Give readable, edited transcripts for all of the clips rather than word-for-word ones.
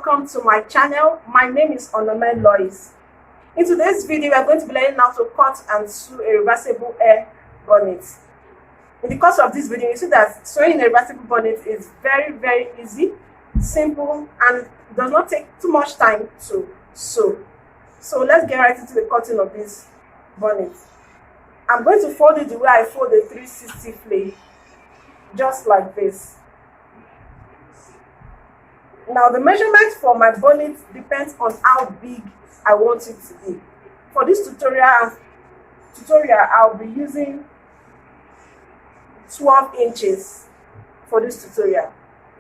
welcome to my channel. My name is Onome Lois. In today's video, we are going to be learning how to cut and sew a reversible hair bonnet. In the course of this video, you see that sewing a reversible bonnet is very easy, simple, and does not take too much time to sew. So let's get right into the cutting of this bonnet. I'm going to fold it the way I fold a 360 flay, just like this. Now the measurement for my bonnet depends on how big I want it to be. For this tutorial I'll be using 12 inches for this tutorial.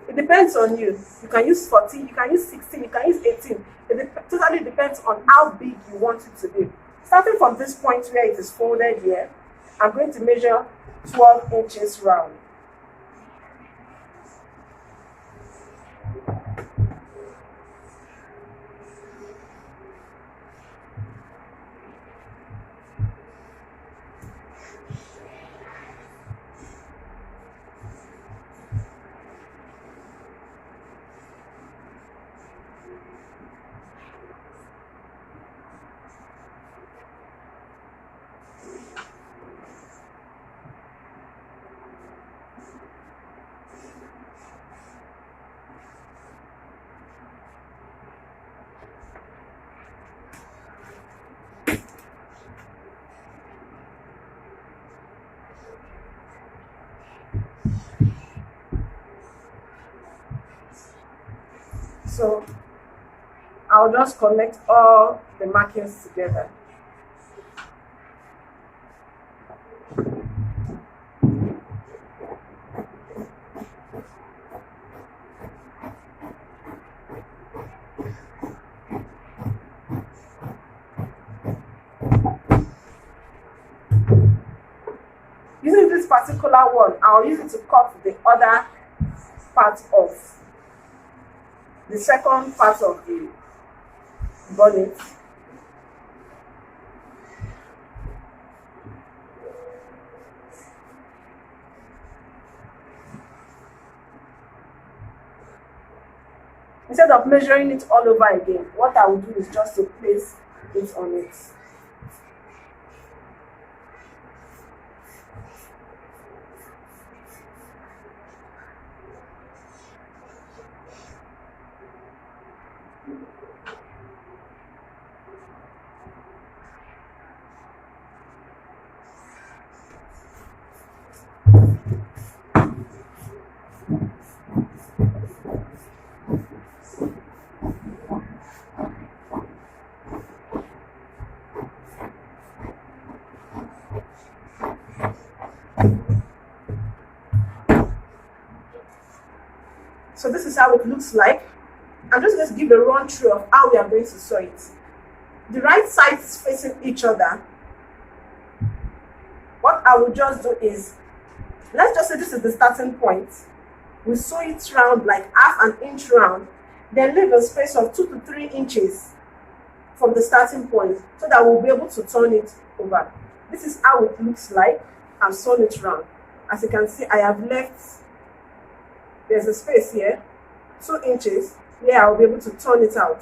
It depends on you. You can use 14, you can use 16, you can use 18. It totally depends on how big you want it to be. Starting from this point where it is folded here, I'm going to measure 12 inches round. So I'll just connect all the markings together. Using this particular one, I'll use it to cut the other part of the second part of the bonnet. Instead of measuring it all over again, what I will do is just to place it on it. So this is how it looks like. I'm just going to give a run through of how we are going to sew it. The right sides facing each other. What I will just do is, let's just say this is the starting point. We sew it round, like half an inch round, then leave a space of 2 to 3 inches from the starting point so that we'll be able to turn it over. This is how it looks like. I've sewn it round. As you can see, I have left, there's a space here, 2 inches, where I'll be able to turn it out.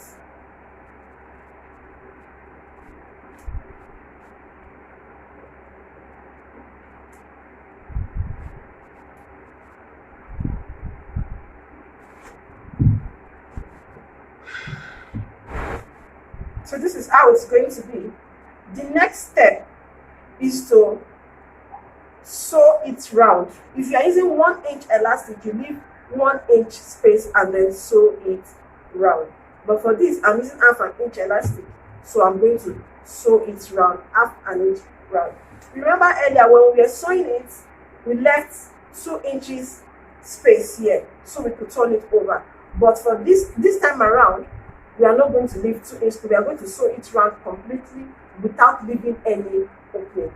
So this is how it's going to be. The next step is to sew it round. If you are using 1 inch elastic, you leave 1 inch space and then sew it round. But for this, I'm using half an inch elastic, so I'm going to sew it round, half an inch round. Remember earlier when we were sewing it, we left 2 inches space here so we could turn it over. But for this time around, we are not going to leave 2 inches. We are going to sew it round completely without leaving any opening.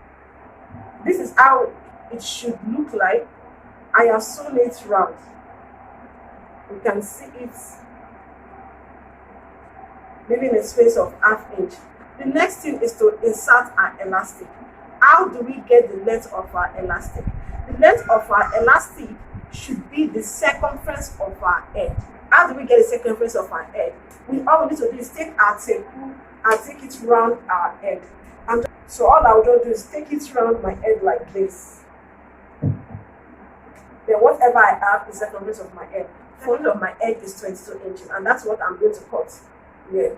This is how it should look like. I have sewn it round. You can see it leaving a space of half inch. The next thing is to insert our elastic. How do we get the length of our elastic? The length of our elastic should be the circumference of our head. How do we get the circumference of our head? All we need to do is take our tape and take it round our head. And so all I will just do is take it round my head like this. Then whatever I have is the circumference of my head. The circumference of my head is 22 inches, and that's what I'm going to cut here.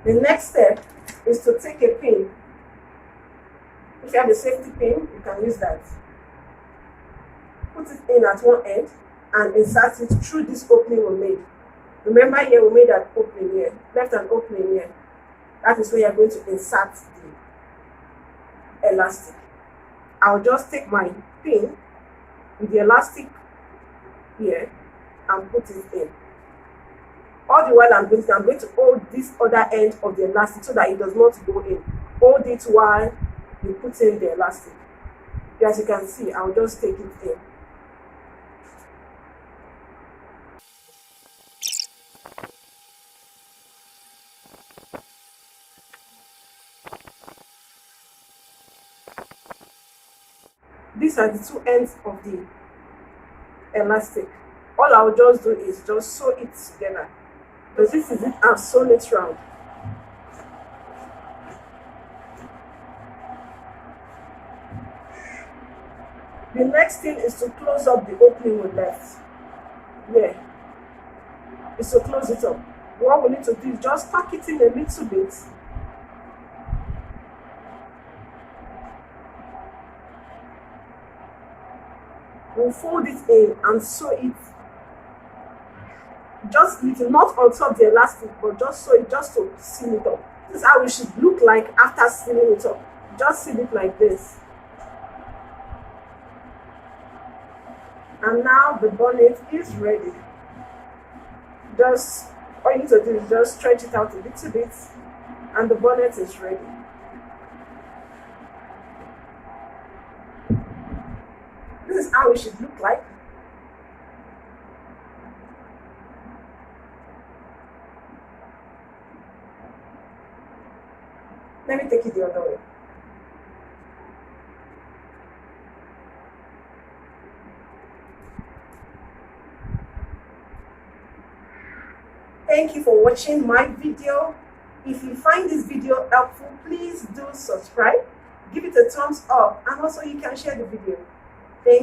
The next step is to take a pin. If you have a safety pin, you can use that. Put it in at one end and insert it through this opening we made. Remember here we made an opening here, left an opening here. That is where you are going to insert the elastic. I'll just take my pin with the elastic here and put it in. All the while I'm going to hold this other end of the elastic so that it does not go in. Hold it while you put in the elastic. As you can see, I'll just take it in. These are the two ends of the elastic. All I'll just do is just sew it together. But this is it, I've sewn it round. The next thing is to close up the opening we left. Yeah. Is to close it up. What we need to do is just pack it in a little bit. We'll fold it in and sew it just little, not on top of the elastic, but just sew it just to seal it up. This is how it should look like after sealing it up. Just seal it like this. And now the bonnet is ready. Just all you need to do is just stretch it out a little bit and the bonnet is ready. This is how it should look like. Let me take it the other way. Thank you for watching my video. If you find this video helpful, please do subscribe, give it a thumbs up, and also you can share the video. Thank you.